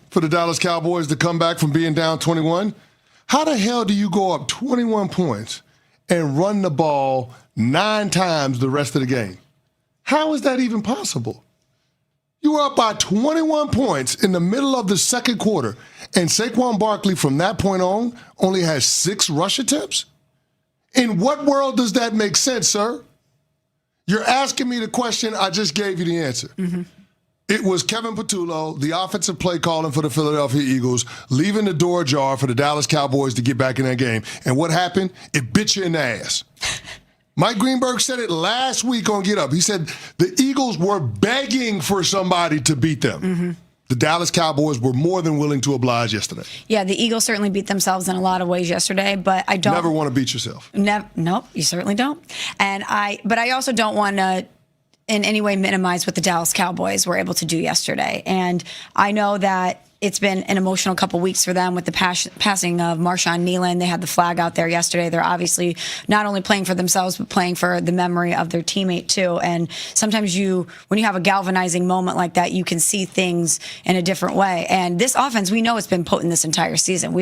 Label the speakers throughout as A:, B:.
A: for the Dallas Cowboys to come back from being down 21. How the hell do you go up 21 points and run the ball 9 times the rest of the game? How is that even possible? You were up by 21 points in the middle of the second quarter, and Saquon Barkley from that point on only has 6 rush attempts? In what world does that make sense, sir? You're asking me the question, I just gave you the answer. Mm-hmm. It was Kevin Patullo, the offensive play calling for the Philadelphia Eagles, leaving the door ajar for the Dallas Cowboys to get back in that game. And what happened? It bit you in the ass. Mike Greenberg said it last week on Get Up. He said the Eagles were begging for somebody to beat them. Mm-hmm. The Dallas Cowboys were more than willing to oblige yesterday.
B: Yeah, the Eagles certainly beat themselves in a lot of ways yesterday, but I don't...
A: Never want to beat yourself.
B: Nope, you certainly don't. But I also don't want to in any way minimize what the Dallas Cowboys were able to do yesterday. And I know that it's been an emotional couple weeks for them with the passing of Marshawn Nealon. They had the flag out there yesterday. They're obviously not only playing for themselves, but playing for the memory of their teammate too. And sometimes when you have a galvanizing moment like that, you can see things in a different way. And this offense, we know it's been potent this entire season.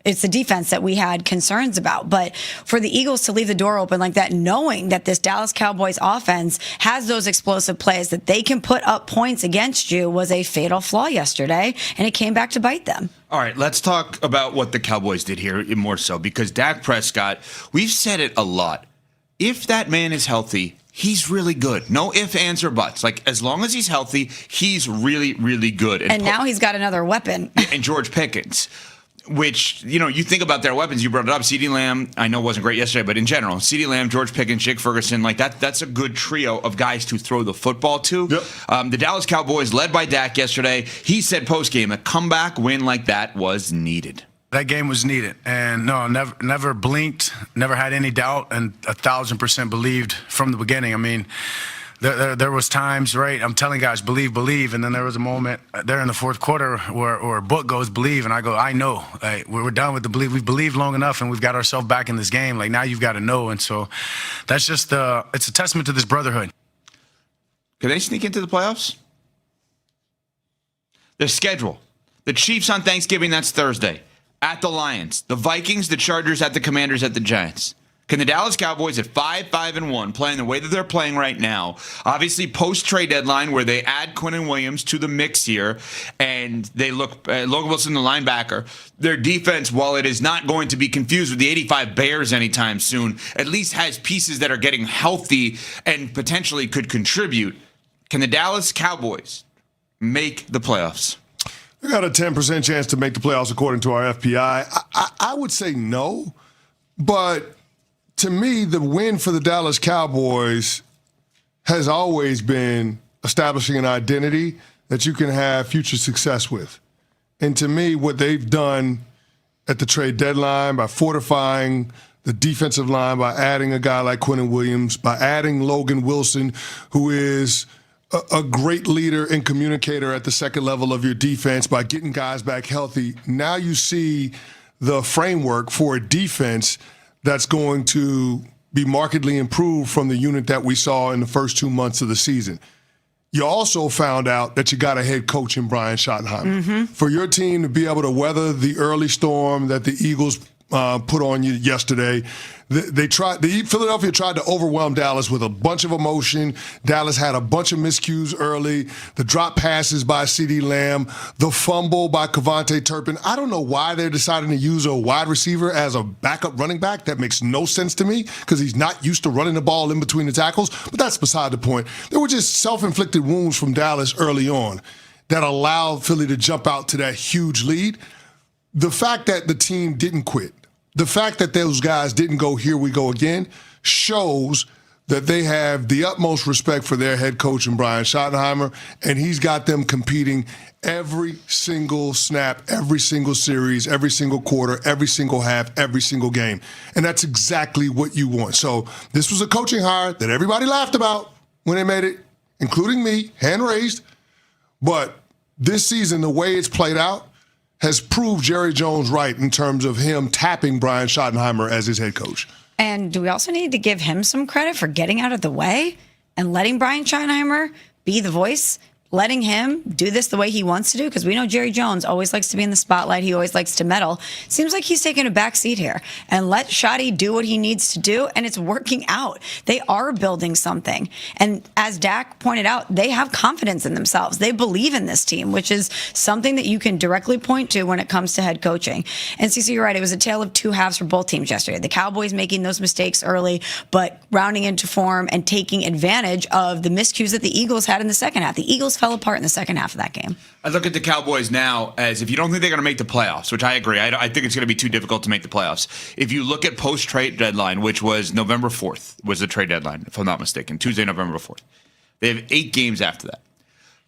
B: It's the defense that we had concerns about. But for the Eagles to leave the door open like that, knowing that this Dallas Cowboys offense has those explosive plays that they can put up points against you, was a fatal flaw yesterday. And it came back to bite them.
C: All right, let's talk about what the Cowboys did here more so, because Dak Prescott, we've said it a lot. If that man is healthy, he's really good. No ifs, ands, or buts. Like, as long as he's healthy, he's really, really good.
B: And now he's got another weapon.
C: And George Pickens, which, you think about their weapons. You brought it up. CeeDee Lamb, I know wasn't great yesterday, but in general, CeeDee Lamb, George Pickens, Jake Ferguson, like that's a good trio of guys to throw the football to. Yep. The Dallas Cowboys, led by Dak yesterday, he said post-game, a comeback win like that was needed.
D: That game was needed, and no, never blinked, never had any doubt, and 1,000% believed from the beginning. I mean, there was times, right, I'm telling guys, believe, and then there was a moment there in the fourth quarter where a book goes, believe, and I go, I know. Like, we're done with the believe. We've believed long enough, and we've got ourselves back in this game. Like, now you've got to know, and so that's just it's a testament to this brotherhood.
C: Could they sneak into the playoffs? Their schedule. The Chiefs on Thanksgiving, that's Thursday. At the Lions. The Vikings, the Chargers, at the Commanders, at the Giants. Can the Dallas Cowboys at 5-5-1, playing the way that they're playing right now, obviously post-trade deadline where they add Quinnen Williams to the mix here, and they look Logan Wilson, the linebacker, their defense, while it is not going to be confused with the 85 Bears anytime soon, at least has pieces that are getting healthy and potentially could contribute. Can the Dallas Cowboys make the playoffs?
A: We got a 10% chance to make the playoffs according to our FPI. I would say no, but to me, the win for the Dallas Cowboys has always been establishing an identity that you can have future success with. And to me, what they've done at the trade deadline by fortifying the defensive line, by adding a guy like Quinnen Williams, by adding Logan Wilson, who is a great leader and communicator at the second level of your defense, by getting guys back healthy, now you see the framework for a defense that's going to be markedly improved from the unit that we saw in the first 2 months of the season. You also found out that you got a head coach in Brian Schottenheimer. Mm-hmm. For your team to be able to weather the early storm that the Eagles put on you yesterday, Philadelphia tried to overwhelm Dallas with a bunch of emotion. Dallas had a bunch of miscues early. The drop passes by CeeDee Lamb, the fumble by Kevontae Turpin. I don't know why they're deciding to use a wide receiver as a backup running back. That makes no sense to me because he's not used to running the ball in between the tackles, but that's beside the point. There were just self-inflicted wounds from Dallas early on that allowed Philly to jump out to that huge lead. The fact that the team didn't quit, the fact that those guys didn't go, here we go again, shows that they have the utmost respect for their head coach in Brian Schottenheimer, and he's got them competing every single snap, every single series, every single quarter, every single half, every single game. And that's exactly what you want. So this was a coaching hire that everybody laughed about when they made it, including me, hand raised. But this season, the way it's played out, has proved Jerry Jones right in terms of him tapping Brian Schottenheimer as his head coach.
B: And do we also need to give him some credit for getting out of the way and letting Brian Schottenheimer be the voice, letting him do this the way he wants to do, because we know Jerry Jones always likes to be in the spotlight. He always likes to meddle. Seems like he's taking a back seat here, and let Shotty do what he needs to do, and it's working out. They are building something. And as Dak pointed out, they have confidence in themselves. They believe in this team, which is something that you can directly point to when it comes to head coaching. And Cece, you're right. It was a tale of two halves for both teams yesterday. The Cowboys making those mistakes early, but rounding into form and taking advantage of the miscues that the Eagles had in the second half. The Eagles fell apart in the second half of that game.
C: I look at the Cowboys now as, if you don't think they're going to make the playoffs, which I agree, I think it's going to be too difficult to make the playoffs. If you look at post-trade deadline, which was November 4th, was the trade deadline, if I'm not mistaken, Tuesday, November 4th. They have 8 games after that.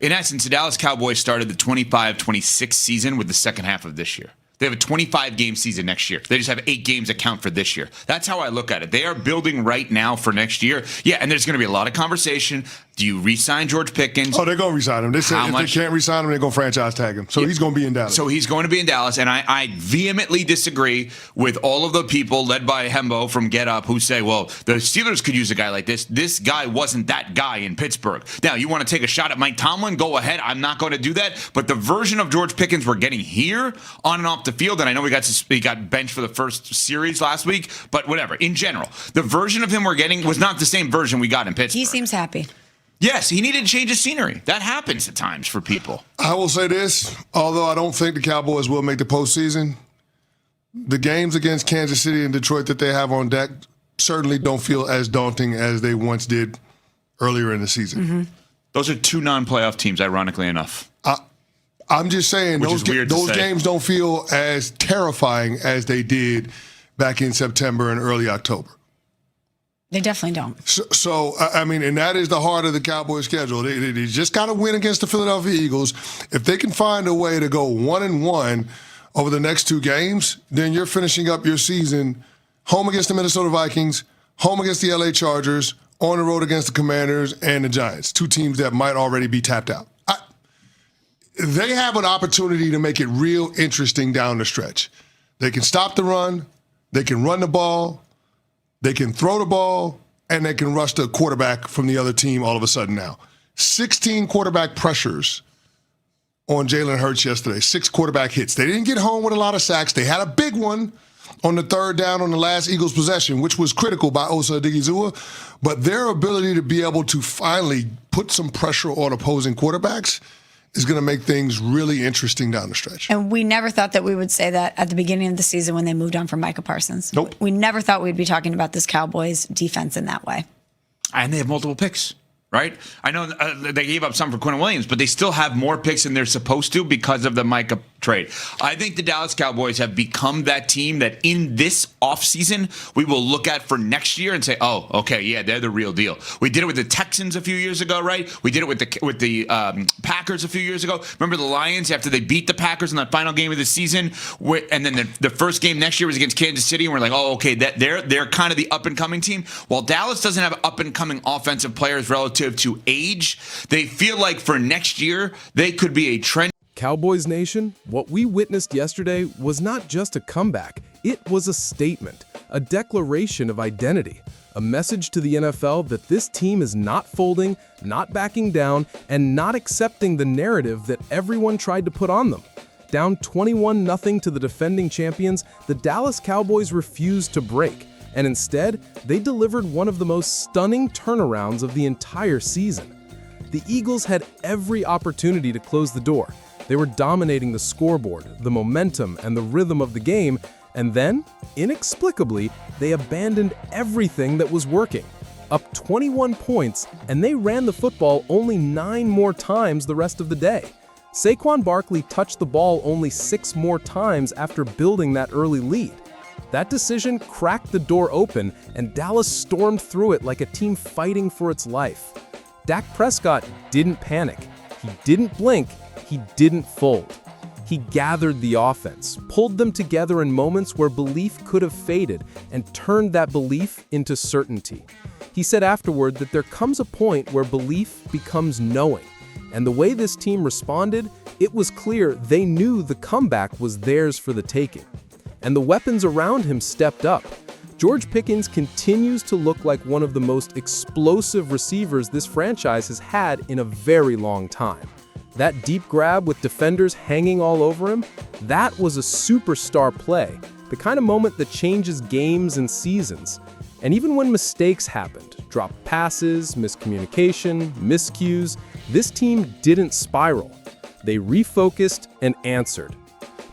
C: In essence, the Dallas Cowboys started the 25-26 season with the second half of this year. They have a 25-game season next year. They just have 8 games that count for this year. That's how I look at it. They are building right now for next year. Yeah, and there's going to be a lot of conversation. Do you re-sign George Pickens?
A: Oh, they're going to re-sign him. They said if they can't re-sign him, they're going to franchise tag him. So he's going to be in Dallas.
C: So he's going to be in Dallas, and I vehemently disagree with all of the people led by Hembo from Get Up who say, well, the Steelers could use a guy like this. This guy wasn't that guy in Pittsburgh. Now, you want to take a shot at Mike Tomlin? Go ahead. I'm not going to do that. But the version of George Pickens we're getting here on and off the field, and I know he got benched for the first series last week, but whatever. In general, the version of him we're getting was not the same version we got in Pittsburgh.
B: He seems happy.
C: Yes, he needed to change his scenery. That happens at times for people.
A: I will say this, although I don't think the Cowboys will make the postseason, the games against Kansas City and Detroit that they have on deck certainly don't feel as daunting as they once did earlier in the season.
B: Mm-hmm.
C: Those are 2 non-playoff teams, ironically enough.
A: I'm just saying
C: those
A: games don't feel as terrifying as they did back in September and early October.
B: They definitely don't.
A: So, I mean, and that is the heart of the Cowboys schedule. They just got to win against the Philadelphia Eagles. If they can find a way to go 1-1 over the next 2 games, then you're finishing up your season home against the Minnesota Vikings, home against the LA Chargers, on the road against the Commanders and the Giants, 2 teams that might already be tapped out. They have an opportunity to make it real interesting down the stretch. They can stop the run, they can run the ball, they can throw the ball, and they can rush the quarterback from the other team all of a sudden now. 16 quarterback pressures on Jalen Hurts yesterday, 6 quarterback hits. They didn't get home with a lot of sacks. They had a big one on the 3rd down on the last Eagles possession, which was critical by Osa Odigizua. But their ability to be able to finally put some pressure on opposing quarterbacks is going to make things really interesting down the stretch.
B: And we never thought that we would say that at the beginning of the season when they moved on from Micah Parsons.
A: Nope.
B: We never thought we'd be talking about this Cowboys defense in that way.
C: And they have multiple picks, right? I know they gave up some for Quinn Williams, but they still have more picks than they're supposed to because of the Micah trade. I think the Dallas Cowboys have become that team that in this offseason we will look at for next year and say, oh, okay, yeah, they're the real deal. We did it with the Texans a few years ago, right? We did it with the Packers a few years ago. Remember the Lions after they beat the Packers in that final game of the season? And then the first game next year was against Kansas City, and we're like, oh, okay, they're kind of the up-and-coming team. While Dallas doesn't have up-and-coming offensive players relative to age, they feel like for next year they could be a trend.
E: Cowboys Nation, what we witnessed yesterday was not just a comeback, it was a statement, a declaration of identity, a message to the NFL that this team is not folding, not backing down, and not accepting the narrative that everyone tried to put on them. Down 21-0 to the defending champions, the Dallas Cowboys refused to break, and instead, they delivered one of the most stunning turnarounds of the entire season. The Eagles had every opportunity to close the door. They were dominating the scoreboard, the momentum, and the rhythm of the game, and then, inexplicably, they abandoned everything that was working. Up 21 points, and they ran the football only 9 more times the rest of the day. Saquon Barkley touched the ball only 6 more times after building that early lead. That decision cracked the door open, and Dallas stormed through it like a team fighting for its life. Dak Prescott didn't panic. He didn't blink. He didn't fold. He gathered the offense, pulled them together in moments where belief could have faded, and turned that belief into certainty. He said afterward that there comes a point where belief becomes knowing. And the way this team responded, it was clear they knew the comeback was theirs for the taking. And the weapons around him stepped up. George Pickens continues to look like one of the most explosive receivers this franchise has had in a very long time. That deep grab with defenders hanging all over him, that was a superstar play, the kind of moment that changes games and seasons. And even when mistakes happened, dropped passes, miscommunication, miscues, this team didn't spiral. They refocused and answered.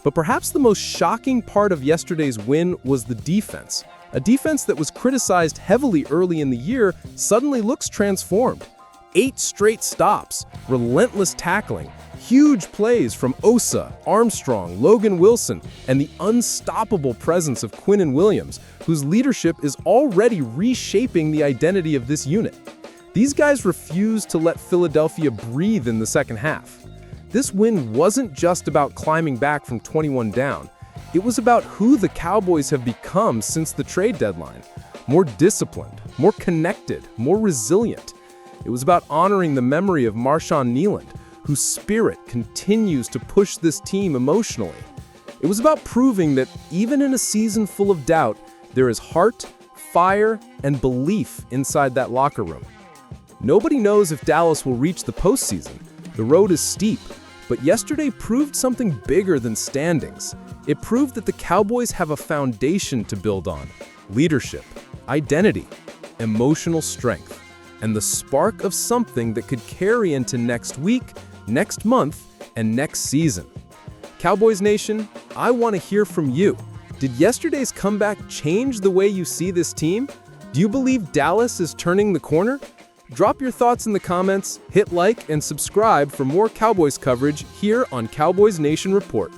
E: But perhaps the most shocking part of yesterday's win was the defense. A defense that was criticized heavily early in the year suddenly looks transformed. 8 straight stops, relentless tackling, huge plays from Osa, Armstrong, Logan Wilson, and the unstoppable presence of Quinnen Williams, whose leadership is already reshaping the identity of this unit. These guys refused to let Philadelphia breathe in the second half. This win wasn't just about climbing back from 21 down. It was about who the Cowboys have become since the trade deadline. More disciplined, more connected, more resilient. It was about honoring the memory of Marshawn Kneeland, whose spirit continues to push this team emotionally. It was about proving that even in a season full of doubt, there is heart, fire, and belief inside that locker room. Nobody knows if Dallas will reach the postseason. The road is steep, but yesterday proved something bigger than standings. It proved that the Cowboys have a foundation to build on: leadership, identity, emotional strength, and the spark of something that could carry into next week, next month, and next season. Cowboys Nation, I want to hear from you. Did yesterday's comeback change the way you see this team? Do you believe Dallas is turning the corner? Drop your thoughts in the comments, hit like, and subscribe for more Cowboys coverage here on Cowboys Nation Report.